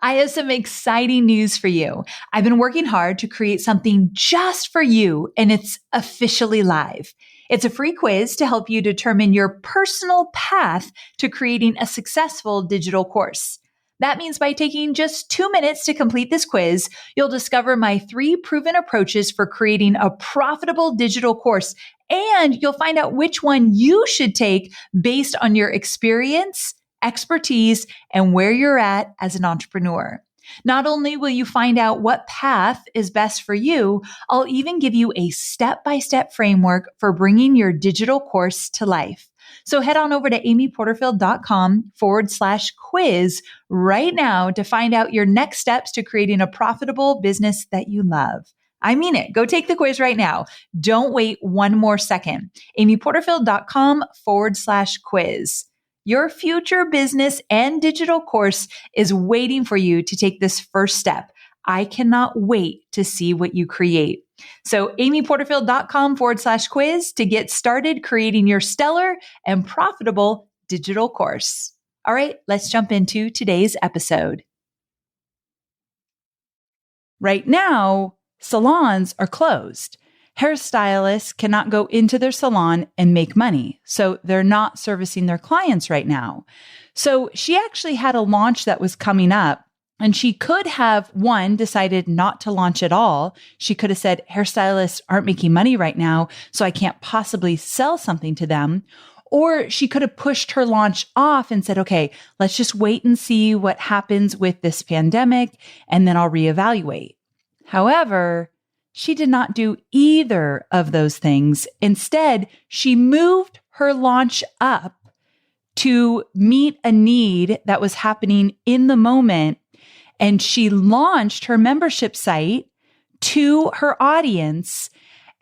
I have some exciting news for you. I've been working hard to create something just for you, and it's officially live. It's a free quiz to help you determine your personal path to creating a successful digital course. That means by taking just 2 minutes to complete this quiz, you'll discover my 3 proven approaches for creating a profitable digital course, and you'll find out which one you should take based on your experience, expertise, and where you're at as an entrepreneur. Not only will you find out what path is best for you, I'll even give you a step-by-step framework for bringing your digital course to life. So head on over to amyporterfield.com/quiz right now to find out your next steps to creating a profitable business that you love. I mean it. Go take the quiz right now. Don't wait one more second. amyporterfield.com/quiz. Your future business and digital course is waiting for you to take this first step. I cannot wait to see what you create. So amyporterfield.com/quiz to get started creating your stellar and profitable digital course. All right, let's jump into today's episode. Right now, salons are closed. Hairstylists cannot go into their salon and make money, so they're not servicing their clients right now. So she actually had a launch that was coming up, and she could have, one, decided not to launch at all. She could have said, hairstylists aren't making money right now, so I can't possibly sell something to them. Or she could have pushed her launch off and said, okay, let's just wait and see what happens with this pandemic, and then I'll reevaluate. However, she did not do either of those things. Instead, she moved her launch up to meet a need that was happening in the moment. And she launched her membership site to her audience,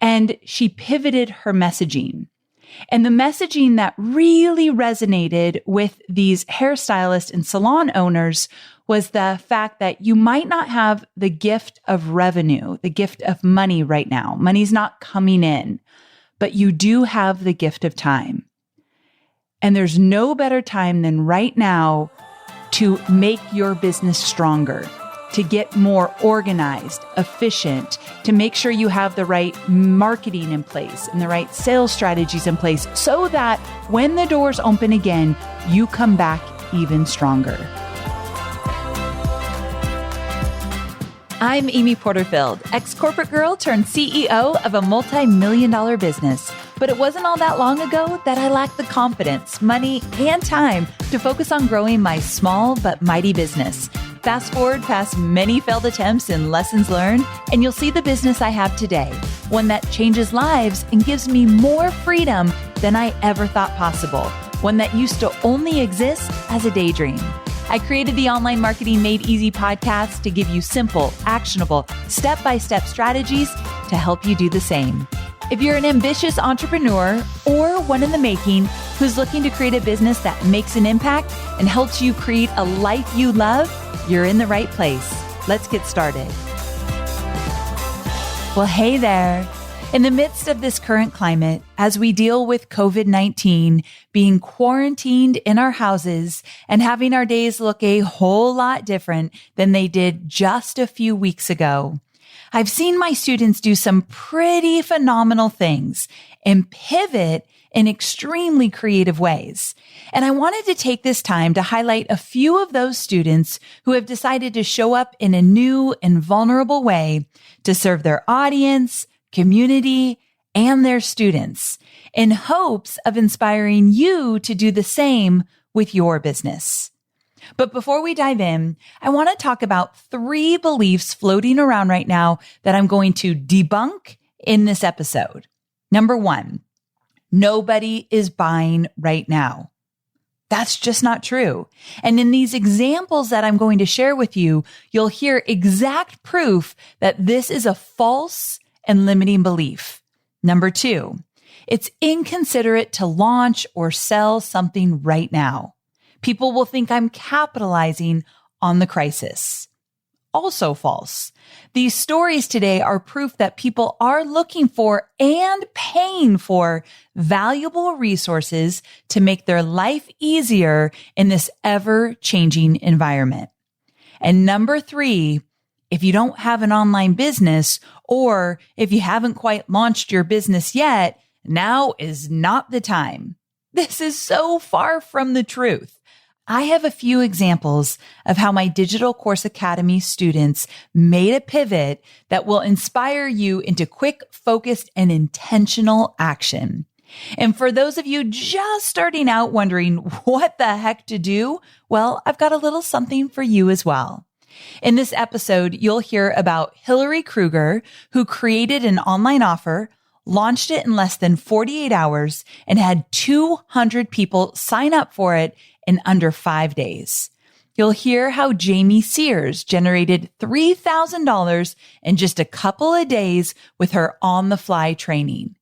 and she pivoted her messaging. And the messaging that really resonated with these hairstylists and salon owners was the fact that you might not have the gift of revenue, the gift of money right now. Money's not coming in, but you do have the gift of time. And there's no better time than right now to make your business stronger, to get more organized, efficient, to make sure you have the right marketing in place and the right sales strategies in place so that when the doors open again, you come back even stronger. I'm Amy Porterfield, ex-corporate girl turned CEO of a multi-million-dollar business. But it wasn't all that long ago that I lacked the confidence, money, and time to focus on growing my small but mighty business. Fast forward past many failed attempts and lessons learned, and you'll see the business I have today, one that changes lives and gives me more freedom than I ever thought possible, one that used to only exist as a daydream. I created the Online Marketing Made Easy podcast to give you simple, actionable, step-by-step strategies to help you do the same. If you're an ambitious entrepreneur or one in the making who's looking to create a business that makes an impact and helps you create a life you love, you're in the right place. Let's get started. Well, hey there. In the midst of this current climate, as we deal with COVID-19, being quarantined in our houses and having our days look a whole lot different than they did just a few weeks ago, I've seen my students do some pretty phenomenal things and pivot in extremely creative ways. And I wanted to take this time to highlight a few of those students who have decided to show up in a new and vulnerable way to serve their audience, community, and their students in hopes of inspiring you to do the same with your business. But before we dive in, I want to talk about 3 beliefs floating around right now that I'm going to debunk in this episode. Number 1, nobody is buying right now. That's just not true. And in these examples that I'm going to share with you, you'll hear exact proof that this is a false and limiting belief. Number 2, it's inconsiderate to launch or sell something right now. People will think I'm capitalizing on the crisis. Also false. These stories today are proof that people are looking for and paying for valuable resources to make their life easier in this ever-changing environment. And number 3, if you don't have an online business, or if you haven't quite launched your business yet, now is not the time. This is so far from the truth. I have a few examples of how my Digital Course Academy students made a pivot that will inspire you into quick, focused, and intentional action. And for those of you just starting out wondering what the heck to do, well, I've got a little something for you as well. In this episode, you'll hear about Hillary Kruger, who created an online offer, launched it in less than 48 hours, and had 200 people sign up for it in under 5 days. You'll hear how Jamie Sears generated $3,000 in just a couple of days with her on-the-fly training.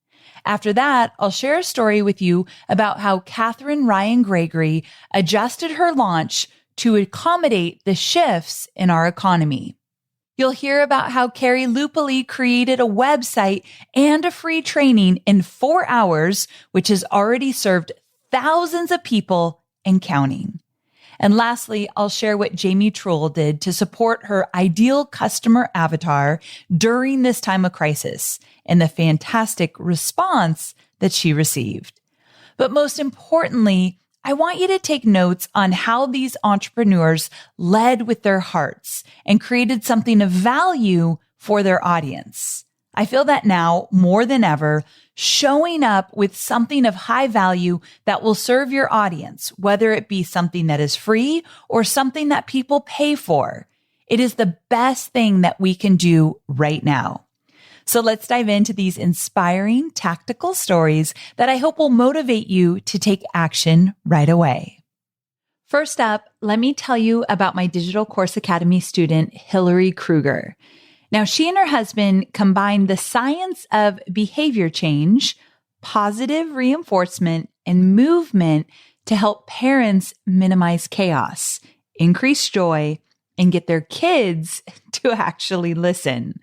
After that, I'll share a story with you about how Catherine Ryan Gregory adjusted her launch to accommodate the shifts in our economy. You'll hear about how Carrie Lupoli created a website and a free training in 4 hours, which has already served thousands of people and counting. And lastly, I'll share what Jamie Trull did to support her ideal customer avatar during this time of crisis and the fantastic response that she received. But most importantly, I want you to take notes on how these entrepreneurs led with their hearts and created something of value for their audience. I feel that now more than ever, showing up with something of high value that will serve your audience, whether it be something that is free or something that people pay for. It is the best thing that we can do right now. So let's dive into these inspiring tactical stories that I hope will motivate you to take action right away. First up, let me tell you about my Digital Course Academy student, Hillary Kruger. Now, she and her husband combined the science of behavior change, positive reinforcement, and movement to help parents minimize chaos, increase joy, and get their kids to actually listen.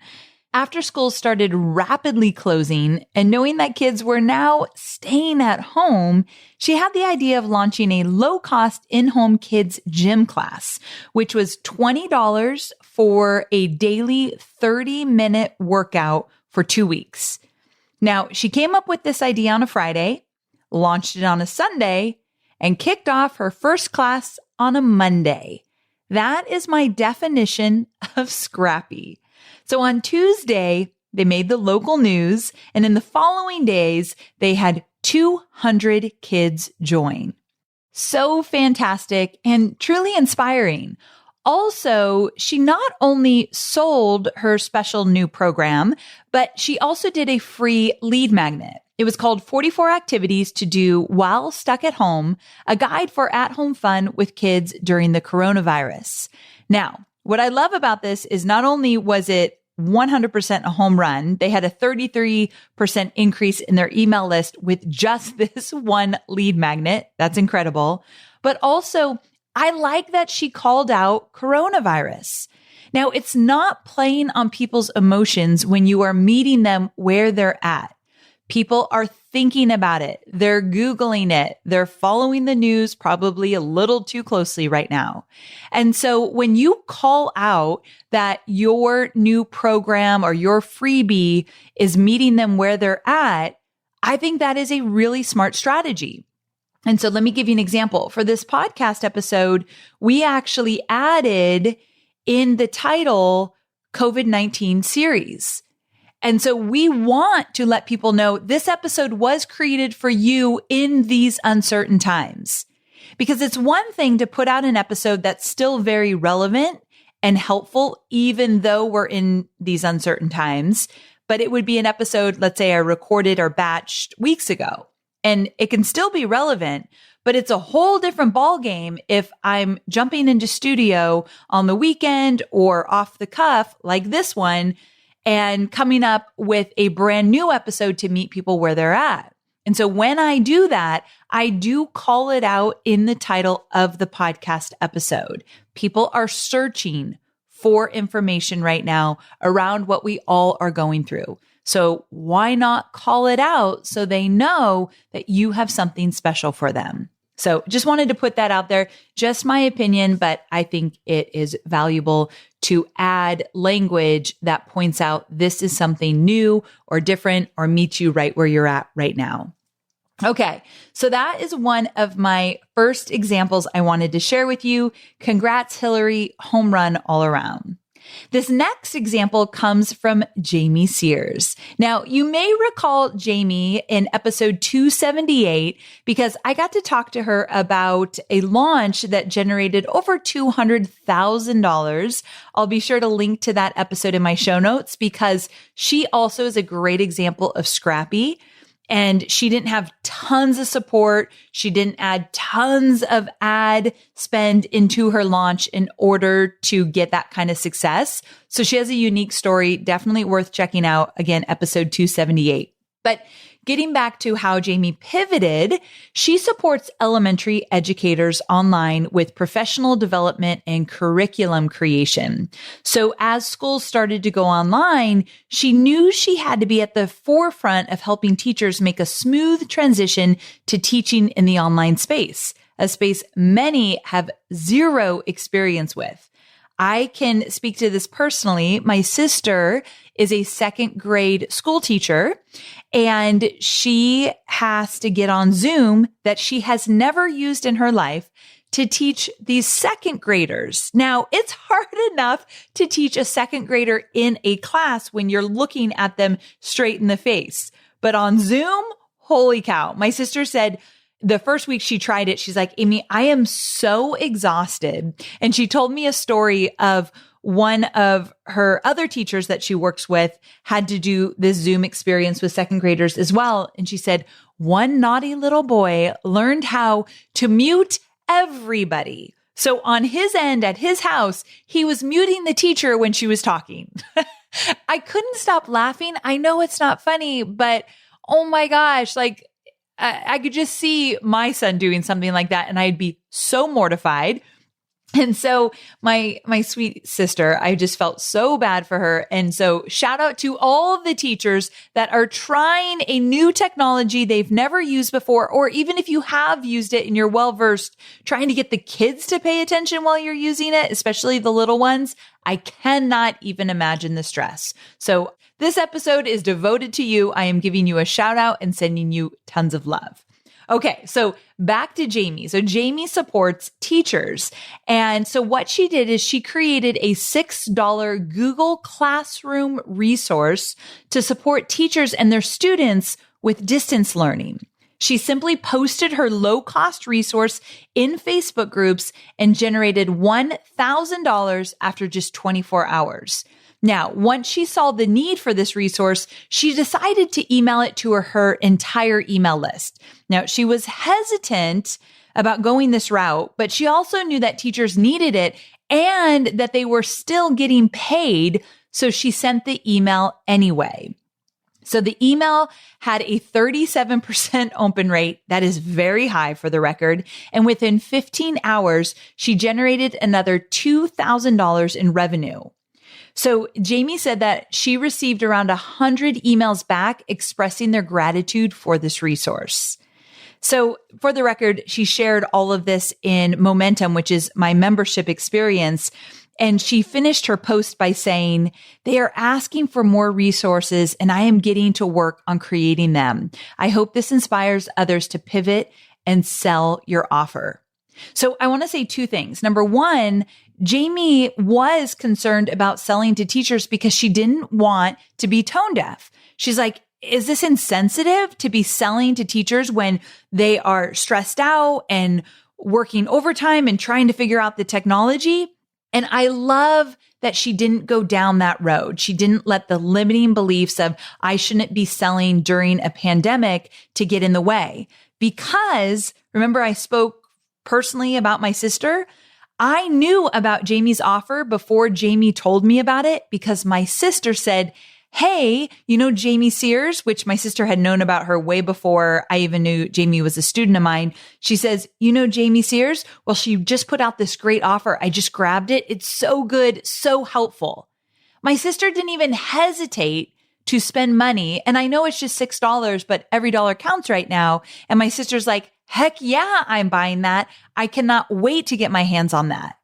After school started rapidly closing and knowing that kids were now staying at home, she had the idea of launching a low-cost in-home kids gym class, which was $20 for a daily 30-minute workout for 2 weeks. Now, she came up with this idea on a Friday, launched it on a Sunday, and kicked off her first class on a Monday. That is my definition of scrappy. So on Tuesday, they made the local news, and in the following days, they had 200 kids join. So fantastic and truly inspiring. Also, she not only sold her special new program, but she also did a free lead magnet. It was called 44 Activities to Do While Stuck at Home, a guide for at-home fun with kids during the coronavirus. Now, what I love about this is not only was it 100% a home run, they had a 33% increase in their email list with just this one lead magnet. That's incredible. But also, I like that she called out coronavirus. Now, it's not playing on people's emotions when you are meeting them where they're at. People are thinking about it. They're Googling it. They're following the news probably a little too closely right now. And so when you call out that your new program or your freebie is meeting them where they're at, I think that is a really smart strategy. And so let me give you an example. For this podcast episode, we actually added in the title COVID-19 series. And so we want to let people know this episode was created for you in these uncertain times. Because it's one thing to put out an episode that's still very relevant and helpful, even though we're in these uncertain times. But it would be an episode, let's say I recorded or batched weeks ago, and it can still be relevant, but it's a whole different ballgame if I'm jumping into studio on the weekend or off the cuff like this one, and coming up with a brand new episode to meet people where they're at. And so when I do that, I do call it out in the title of the podcast episode. People are searching for information right now around what we all are going through. So why not call it out so they know that you have something special for them? So just wanted to put that out there. Just my opinion, but I think it is valuable to add language that points out this is something new or different or meets you right where you're at right now. Okay, so that is one of my first examples I wanted to share with you. Congrats, Hillary, home run all around. This next example comes from Jamie Sears. Now, you may recall Jamie in episode 278 because I got to talk to her about a launch that generated over $200,000. I'll be sure to link to that episode in my show notes because she also is a great example of scrappy. And she didn't have tons of support. She didn't add tons of ad spend into her launch in order to get that kind of success. So she has a unique story, definitely worth checking out. Again, episode 278. But getting back to how Jamie pivoted, she supports elementary educators online with professional development and curriculum creation. So as schools started to go online, she knew she had to be at the forefront of helping teachers make a smooth transition to teaching in the online space, a space many have zero experience with. I can speak to this personally. My sister is a second grade school teacher and she has to get on Zoom that she has never used in her life to teach these second graders. Now, it's hard enough to teach a second grader in a class when you're looking at them straight in the face. But on Zoom, holy cow. My sister said, the first week she tried it, she's like, Amy, I am so exhausted. And she told me a story of one of her other teachers that she works with had to do this Zoom experience with second graders as well. And she said, one naughty little boy learned how to mute everybody. So on his end at his house, he was muting the teacher when she was talking. I couldn't stop laughing. I know it's not funny, but oh my gosh, like, I could just see my son doing something like that and I'd be so mortified. And so my sweet sister, I just felt so bad for her. And so shout out to all of the teachers that are trying a new technology they've never used before, or even if you have used it and you're well-versed, trying to get the kids to pay attention while you're using it, especially the little ones. I cannot even imagine the stress. So this episode is devoted to you. I am giving you a shout out and sending you tons of love. Okay, so back to Jamie. So Jamie supports teachers. And so what she did is she created a $6 Google Classroom resource to support teachers and their students with distance learning. She simply posted her low-cost resource in Facebook groups and generated $1,000 after just 24 hours. Now, once she saw the need for this resource, she decided to email it to her entire email list. Now, she was hesitant about going this route, but she also knew that teachers needed it and that they were still getting paid, so she sent the email anyway. So the email had a 37% open rate. That is very high for the record. And within 15 hours, she generated another $2,000 in revenue. So Jamie said that she received around 100 emails back expressing their gratitude for this resource. So for the record, she shared all of this in Momentum, which is my membership experience. And she finished her post by saying, they are asking for more resources and I am getting to work on creating them. I hope this inspires others to pivot and sell your offer. So I want to say two things. Number one, Jamie was concerned about selling to teachers because she didn't want to be tone deaf. She's like, is this insensitive to be selling to teachers when they are stressed out and working overtime and trying to figure out the technology? And I love that she didn't go down that road. She didn't let the limiting beliefs of I shouldn't be selling during a pandemic to get in the way. Because remember, I spoke personally about my sister. I knew about Jamie's offer before Jamie told me about it because my sister said, hey, you know Jamie Sears, which my sister had known about her way before I even knew Jamie was a student of mine. She says, you know Jamie Sears? Well, she just put out this great offer. I just grabbed it. It's so good, so helpful. My sister didn't even hesitate to spend money. And I know it's just $6, but every dollar counts right now. And my sister's like, Heck yeah, I'm buying that. I cannot wait to get my hands on that.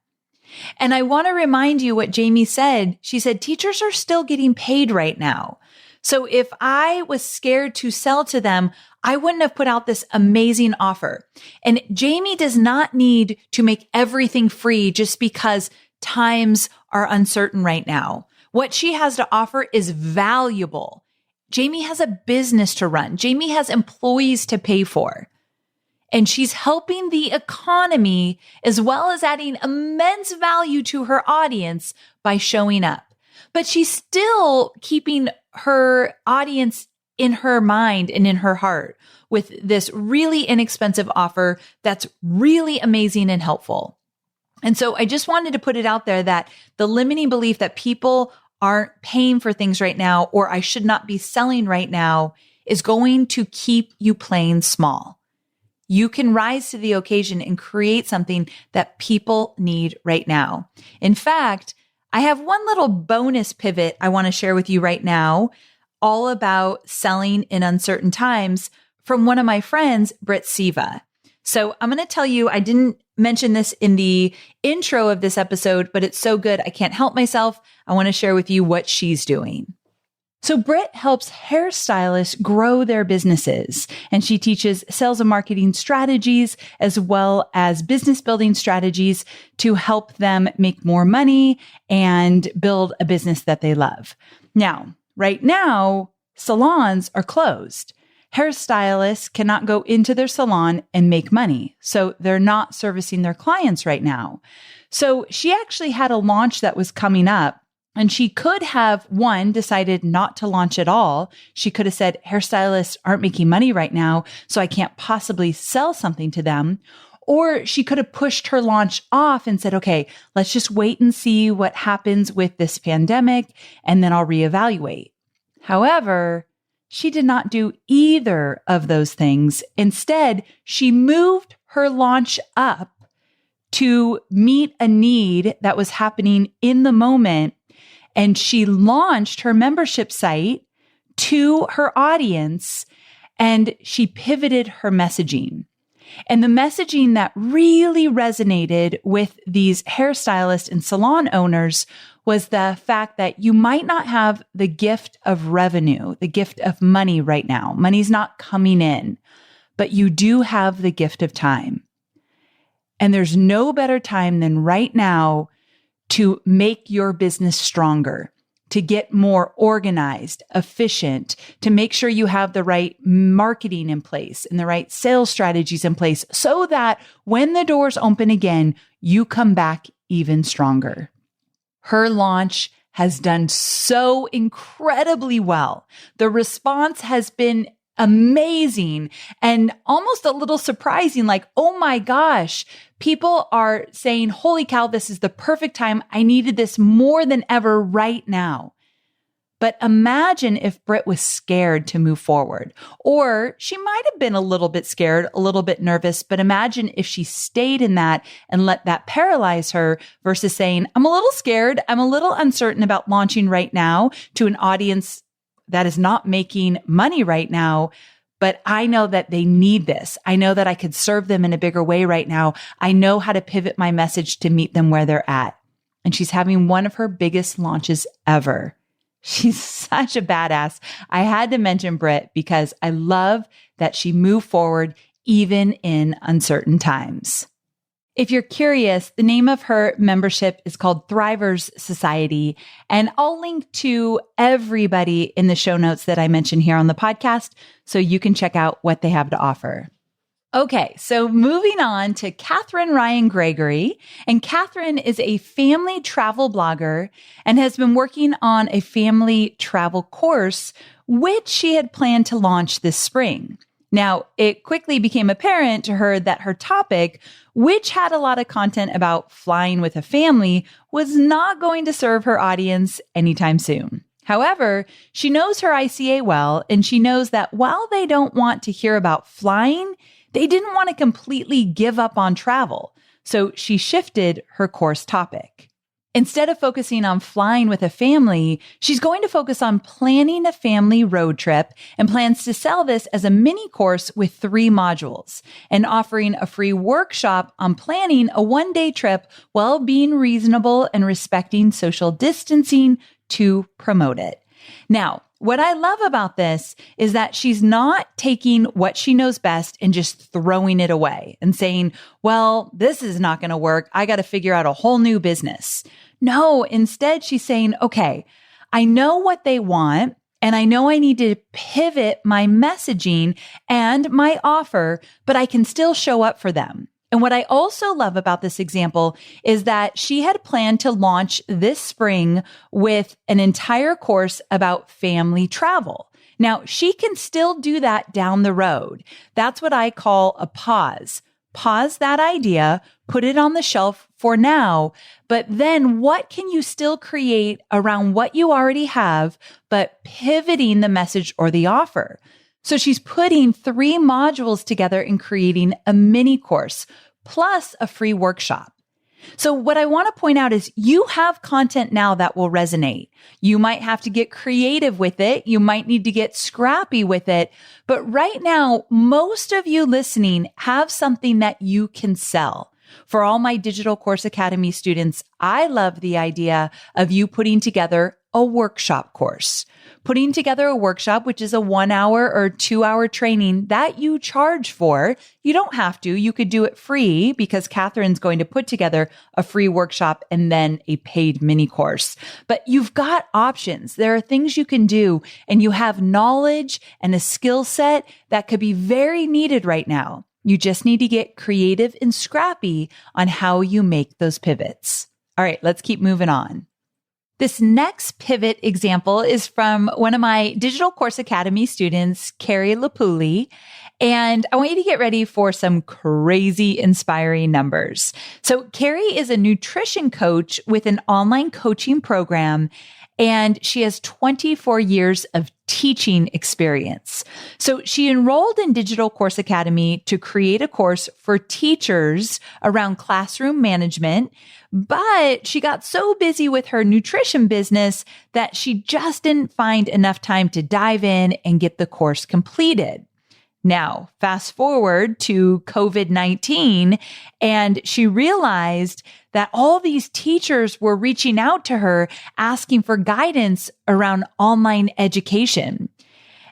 And I want to remind you what Jamie said. She said, teachers are still getting paid right now. So if I was scared to sell to them, I wouldn't have put out this amazing offer. And Jamie does not need to make everything free just because times are uncertain right now. What she has to offer is valuable. Jamie has a business to run. Jamie has employees to pay for. And she's helping the economy as well as adding immense value to her audience by showing up. But she's still keeping her audience in her mind and in her heart with this really inexpensive offer that's really amazing and helpful. And so I just wanted to put it out there that the limiting belief that people aren't paying for things right now, or I should not be selling right now, is going to keep you playing small. You can rise to the occasion and create something that people need right now. In fact, I have one little bonus pivot I want to share with you right now, all about selling in uncertain times from one of my friends, Britt Siva. So I'm going to tell you, I didn't mention this in the intro of this episode, but it's so good, I can't help myself. I want to share with you what she's doing. So Britt helps hairstylists grow their businesses, and she teaches sales and marketing strategies as well as business building strategies to help them make more money and build a business that they love. Now, right now, salons are closed. Hairstylists cannot go into their salon and make money, so they're not servicing their clients right now. So she actually had a launch that was coming up. And she could have, one, decided not to launch at all. She could have said, hairstylists aren't making money right now, so I can't possibly sell something to them. Or she could have pushed her launch off and said, okay, let's just wait and see what happens with this pandemic, and then I'll reevaluate. However, she did not do either of those things. Instead, she moved her launch up to meet a need that was happening in the moment. And she launched her membership site to her audience, and she pivoted her messaging. And the messaging that really resonated with these hairstylists and salon owners was the fact that you might not have the gift of revenue, the gift of money right now. Money's not coming in, but you do have the gift of time. And there's no better time than right now to make your business stronger, to get more organized, efficient, to make sure you have the right marketing in place and the right sales strategies in place so that when the doors open again, you come back even stronger. Her launch has done so incredibly well. The response has been amazing and almost a little surprising, like, oh my gosh, people are saying, holy cow, this is the perfect time. I needed this more than ever right now. But imagine if Britt was scared to move forward, or she might have been a little bit scared, a little bit nervous, but imagine if she stayed in that and let that paralyze her versus saying, I'm a little scared. I'm a little uncertain about launching right now to an audience that is not making money right now, but I know that they need this. I know that I could serve them in a bigger way right now. I know how to pivot my message to meet them where they're at. And she's having one of her biggest launches ever. She's such a badass. I had to mention Britt because I love that she moved forward even in uncertain times. If you're curious, the name of her membership is called Thrivers Society, and I'll link to everybody in the show notes that I mentioned here on the podcast so you can check out what they have to offer. Okay, so moving on to Catherine Ryan Gregory. And Catherine is a family travel blogger and has been working on a family travel course, which she had planned to launch this spring. Now, it quickly became apparent to her that her topic, which had a lot of content about flying with a family, was not going to serve her audience anytime soon. However, she knows her ICA well, and she knows that while they don't want to hear about flying, they didn't want to completely give up on travel. So she shifted her course topic. Instead of focusing on flying with a family, she's going to focus on planning a family road trip and plans to sell this as a mini course with 3 modules and offering a free workshop on planning a one-day trip while being reasonable and respecting social distancing to promote it. Now, what I love about this is that she's not taking what she knows best and just throwing it away and saying, well, this is not going to work. I got to figure out a whole new business. No, instead she's saying, okay, I know what they want and I know I need to pivot my messaging and my offer, but I can still show up for them. And what I also love about this example is that she had planned to launch this spring with an entire course about family travel. Now, she can still do that down the road. That's what I call a pause. Pause that idea, put it on the shelf for now, but then what can you still create around what you already have, but pivoting the message or the offer? So she's putting 3 modules together and creating a mini course plus a free workshop. So what I want to point out is you have content now that will resonate. You might have to get creative with it. You might need to get scrappy with it. But right now, most of you listening have something that you can sell. For all my Digital Course Academy students, I love the idea of you putting together a workshop course. Putting together a workshop, which is a 1-hour or 2-hour training that you charge for. You don't have to. You could do it free because Catherine's going to put together a free workshop and then a paid mini course. But you've got options. There are things you can do, and you have knowledge and a skill set that could be very needed right now. You just need to get creative and scrappy on how you make those pivots. All right, let's keep moving on. This next pivot example is from one of my Digital Course Academy students, Carrie Lapuli. And I want you to get ready for some crazy inspiring numbers. So Carrie is a nutrition coach with an online coaching program, and she has 24 years of teaching experience. So she enrolled in Digital Course Academy to create a course for teachers around classroom management, but she got so busy with her nutrition business that she just didn't find enough time to dive in and get the course completed. Now, fast forward to COVID-19, and she realized that all these teachers were reaching out to her asking for guidance around online education.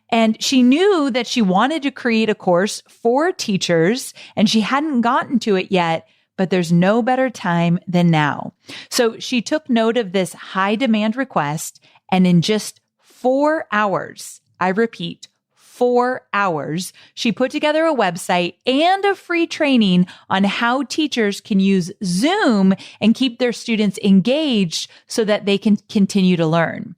And she knew that she wanted to create a course for teachers, and she hadn't gotten to it yet, but there's no better time than now. So she took note of this high demand request, and in just 4 hours, I repeat, 4 hours, she put together a website and a free training on how teachers can use Zoom and keep their students engaged so that they can continue to learn.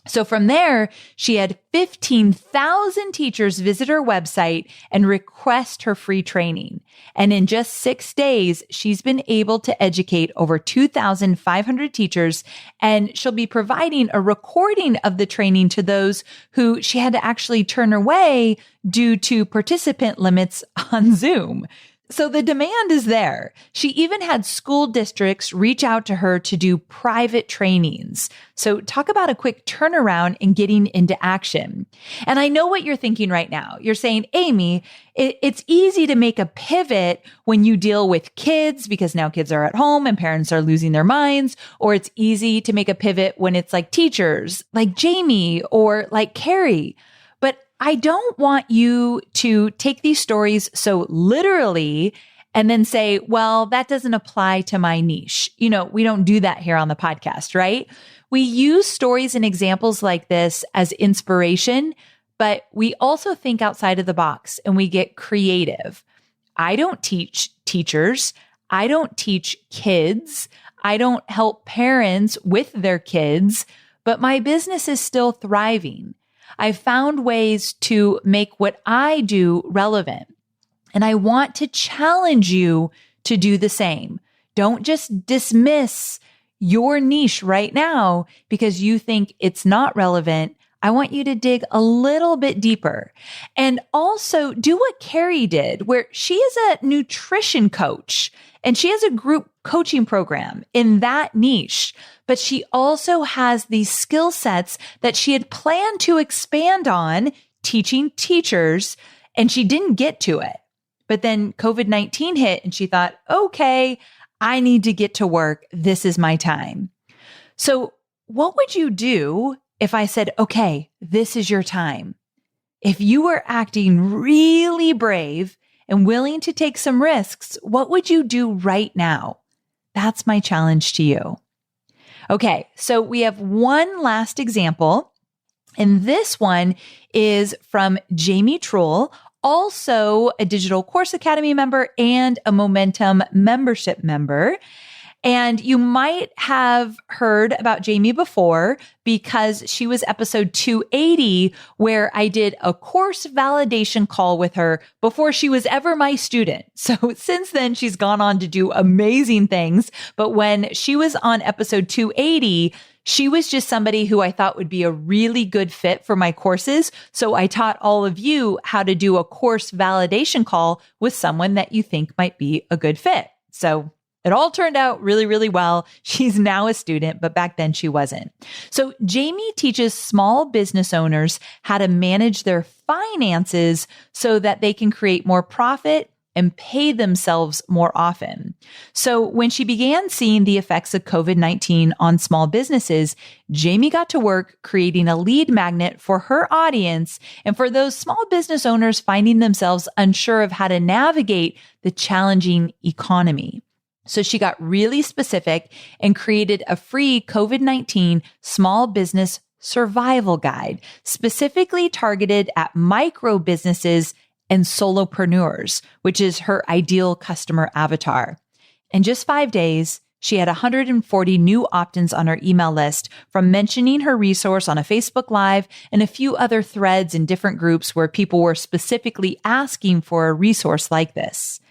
So from there, she had 15,000 teachers visit her website and request her free training. And in just 6 days, she's been able to educate over 2,500 teachers, and she'll be providing a recording of the training to those who she had to actually turn away due to participant limits on Zoom. So the demand is there. She even had school districts reach out to her to do private trainings. So talk about a quick turnaround in getting into action. And I know what you're thinking right now. You're saying, Amy, it's easy to make a pivot when you deal with kids because now kids are at home and parents are losing their minds. Or it's easy to make a pivot when it's like teachers, like Jamie or like Carrie. I don't want you to take these stories so literally and then say, well, that doesn't apply to my niche. You know, we don't do that here on the podcast, right? We use stories and examples like this as inspiration, but we also think outside of the box and we get creative. I don't teach teachers. I don't teach kids. I don't help parents with their kids, but my business is still thriving. I've found ways to make what I do relevant. And I want to challenge you to do the same. Don't just dismiss your niche right now because you think it's not relevant. I want you to dig a little bit deeper and also do what Carrie did, where she is a nutrition coach And she has a group coaching program in that niche, but she also has these skill sets that she had planned to expand on teaching teachers, and she didn't get to it. But then COVID-19 hit and she thought, okay, I need to get to work. This is my time. So what would you do if I said, okay, this is your time? If you were acting really brave and willing to take some risks, what would you do right now? That's my challenge to you. Okay, so we have one last example, and this one is from Jamie Trull, also a Digital Course Academy member and a Momentum membership member. And you might have heard about Jamie before because she was episode 280, where I did a course validation call with her before she was ever my student. So since then, she's gone on to do amazing things. But when she was on episode 280, she was just somebody who I thought would be a really good fit for my courses. So I taught all of you how to do a course validation call with someone that you think might be a good fit. So it all turned out really, really well. She's now a student, but back then she wasn't. So Jamie teaches small business owners how to manage their finances so that they can create more profit and pay themselves more often. So when she began seeing the effects of COVID-19 on small businesses, Jamie got to work creating a lead magnet for her audience and for those small business owners finding themselves unsure of how to navigate the challenging economy. So she got really specific and created a free COVID-19 small business survival guide, specifically targeted at micro businesses and solopreneurs, which is her ideal customer avatar. In just 5 days, she had 140 new opt-ins on her email list from mentioning her resource on a Facebook Live and a few other threads in different groups where people were specifically asking for a resource like this.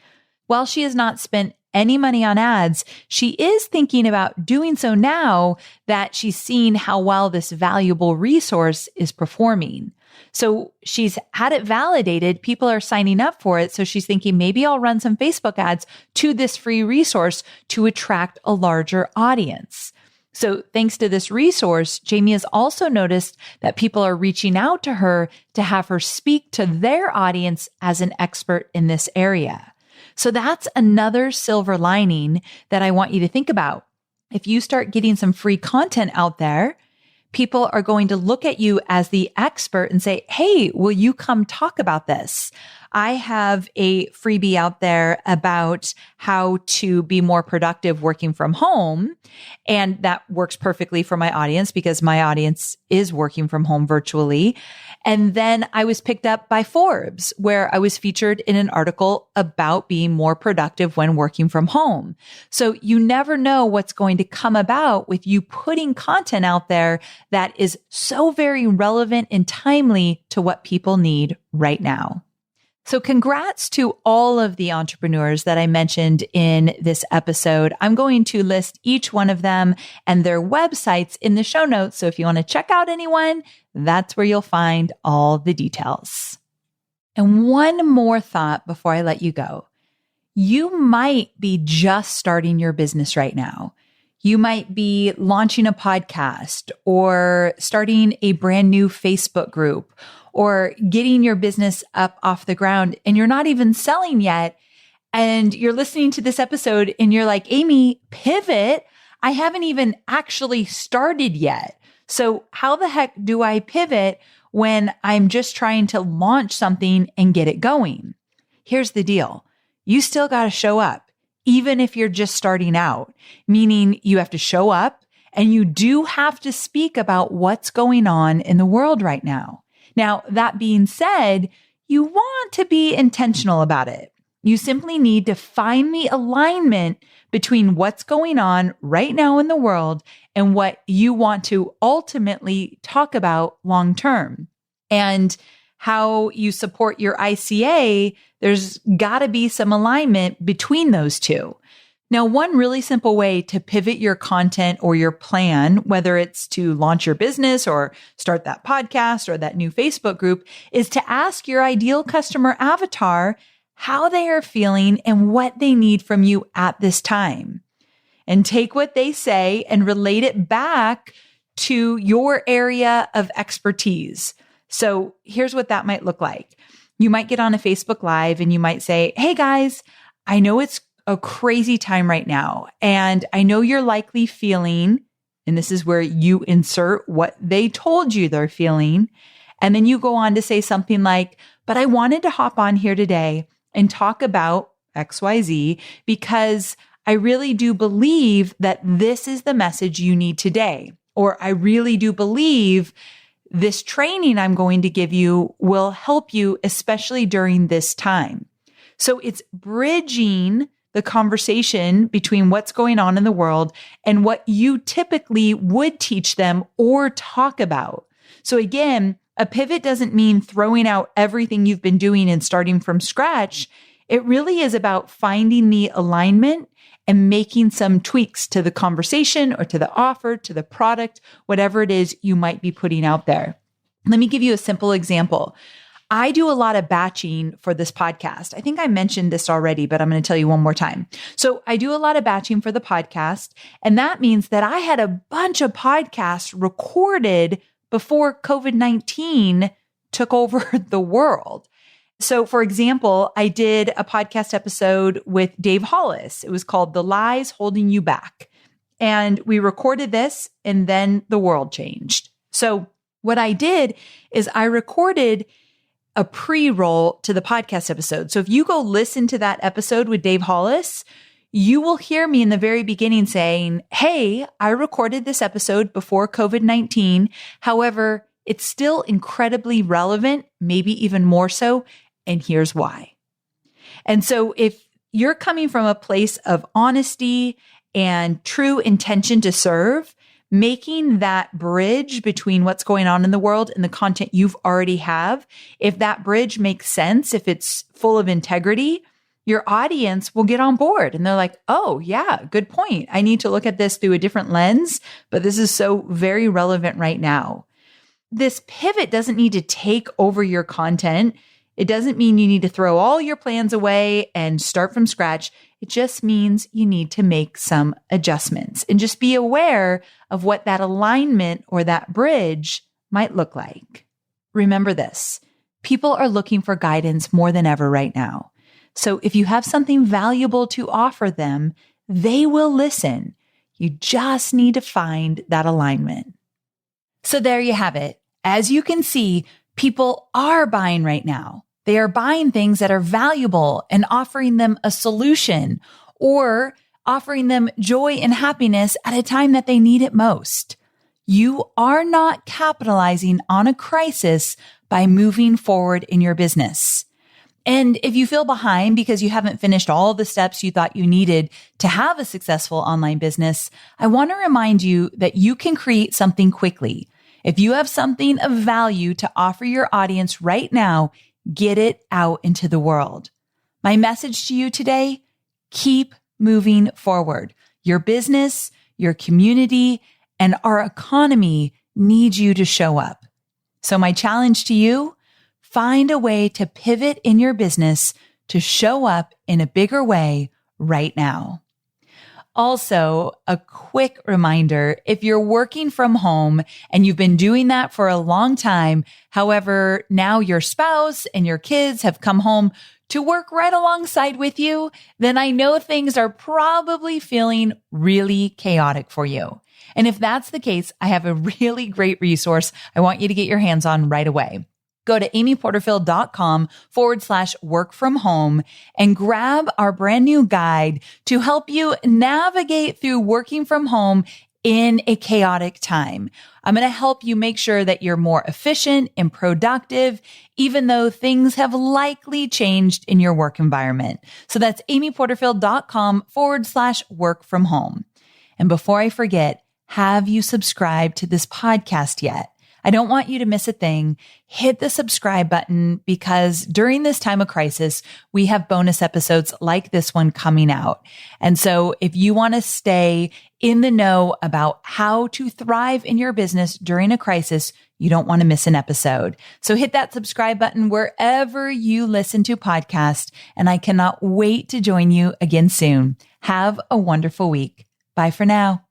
While she has not spent any money on ads, she is thinking about doing so now that she's seen how well this valuable resource is performing. So she's had it validated. People are signing up for it. So she's thinking maybe I'll run some Facebook ads to this free resource to attract a larger audience. So thanks to this resource, Jamie has also noticed that people are reaching out to her to have her speak to their audience as an expert in this area. So that's another silver lining that I want you to think about. If you start getting some free content out there, people are going to look at you as the expert and say, hey, will you come talk about this? I have a freebie out there about how to be more productive working from home. And that works perfectly for my audience because my audience is working from home virtually. And then I was picked up by Forbes, where I was featured in an article about being more productive when working from home. So you never know what's going to come about with you putting content out there that is so very relevant and timely to what people need right now. So congrats to all of the entrepreneurs that I mentioned in this episode. I'm going to list each one of them and their websites in the show notes. So if you want to check out anyone, that's where you'll find all the details. And one more thought before I let you go. You might be just starting your business right now. You might be launching a podcast or starting a brand new Facebook group or getting your business up off the ground and you're not even selling yet. And you're listening to this episode and you're like, Amy, pivot. I haven't even actually started yet. So how the heck do I pivot when I'm just trying to launch something and get it going? Here's the deal. You still got to show up, even if you're just starting out, meaning you have to show up and you do have to speak about what's going on in the world right now. Now, that being said, you want to be intentional about it. You simply need to find the alignment between what's going on right now in the world and what you want to ultimately talk about long term. And how you support your ICA, there's got to be some alignment between those two. Now, one really simple way to pivot your content or your plan, whether it's to launch your business or start that podcast or that new Facebook group, is to ask your ideal customer avatar, how they are feeling and what they need from you at this time. And take what they say and relate it back to your area of expertise. So here's what that might look like. You might get on a Facebook Live and you might say, hey guys, I know it's a crazy time right now. And I know you're likely feeling, and this is where you insert what they told you they're feeling. And then you go on to say something like, but I wanted to hop on here today and talk about XYZ because I really do believe that this is the message you need today. Or I really do believe this training I'm going to give you will help you, especially during this time. So it's bridging the conversation between what's going on in the world and what you typically would teach them or talk about. So again, a pivot doesn't mean throwing out everything you've been doing and starting from scratch. It really is about finding the alignment and making some tweaks to the conversation or to the offer, to the product, whatever it is you might be putting out there. Let me give you a simple example. I do a lot of batching for this podcast. I think I mentioned this already, but I'm going to tell you one more time. So I do a lot of batching for the podcast, and that means that I had a bunch of podcasts recorded before COVID-19 took over the world. So for example, I did a podcast episode with Dave Hollis. It was called The Lies Holding You Back. And we recorded this and then the world changed. So what I did is I recorded a pre-roll to the podcast episode. So if you go listen to that episode with Dave Hollis, you will hear me in the very beginning saying, hey, I recorded this episode before COVID-19. However, it's still incredibly relevant, maybe even more so. And here's why. And so if you're coming from a place of honesty and true intention to serve, making that bridge between what's going on in the world and the content you've already have, if that bridge makes sense, if it's full of integrity, your audience will get on board and they're like, oh yeah, good point. I need to look at this through a different lens, but this is so very relevant right now. This pivot doesn't need to take over your content. It doesn't mean you need to throw all your plans away and start from scratch. It just means you need to make some adjustments and just be aware of what that alignment or that bridge might look like. Remember this, people are looking for guidance more than ever right now. So if you have something valuable to offer them, they will listen. You just need to find that alignment. So there you have it. As you can see, people are buying right now. They are buying things that are valuable and offering them a solution or offering them joy and happiness at a time that they need it most. You are not capitalizing on a crisis by moving forward in your business. And if you feel behind because you haven't finished all the steps you thought you needed to have a successful online business, I want to remind you that you can create something quickly. If you have something of value to offer your audience right now, get it out into the world. My message to you today, keep moving forward. Your business, your community, and our economy need you to show up. So my challenge to you, find a way to pivot in your business to show up in a bigger way right now. Also, a quick reminder, if you're working from home and you've been doing that for a long time, however, now your spouse and your kids have come home to work right alongside with you, then I know things are probably feeling really chaotic for you. And if that's the case, I have a really great resource I want you to get your hands on right away. Go to amyporterfield.com/work from home and grab our brand new guide to help you navigate through working from home in a chaotic time. I'm going to help you make sure that you're more efficient and productive, even though things have likely changed in your work environment. So that's amyporterfield.com/work from home. And before I forget, have you subscribed to this podcast yet? I don't want you to miss a thing. Hit the subscribe button because during this time of crisis, we have bonus episodes like this one coming out. And so if you want to stay in the know about how to thrive in your business during a crisis, You don't want to miss an episode. So hit that subscribe button wherever you listen to podcasts, and I cannot wait to join you again soon. Have a wonderful week. Bye for now.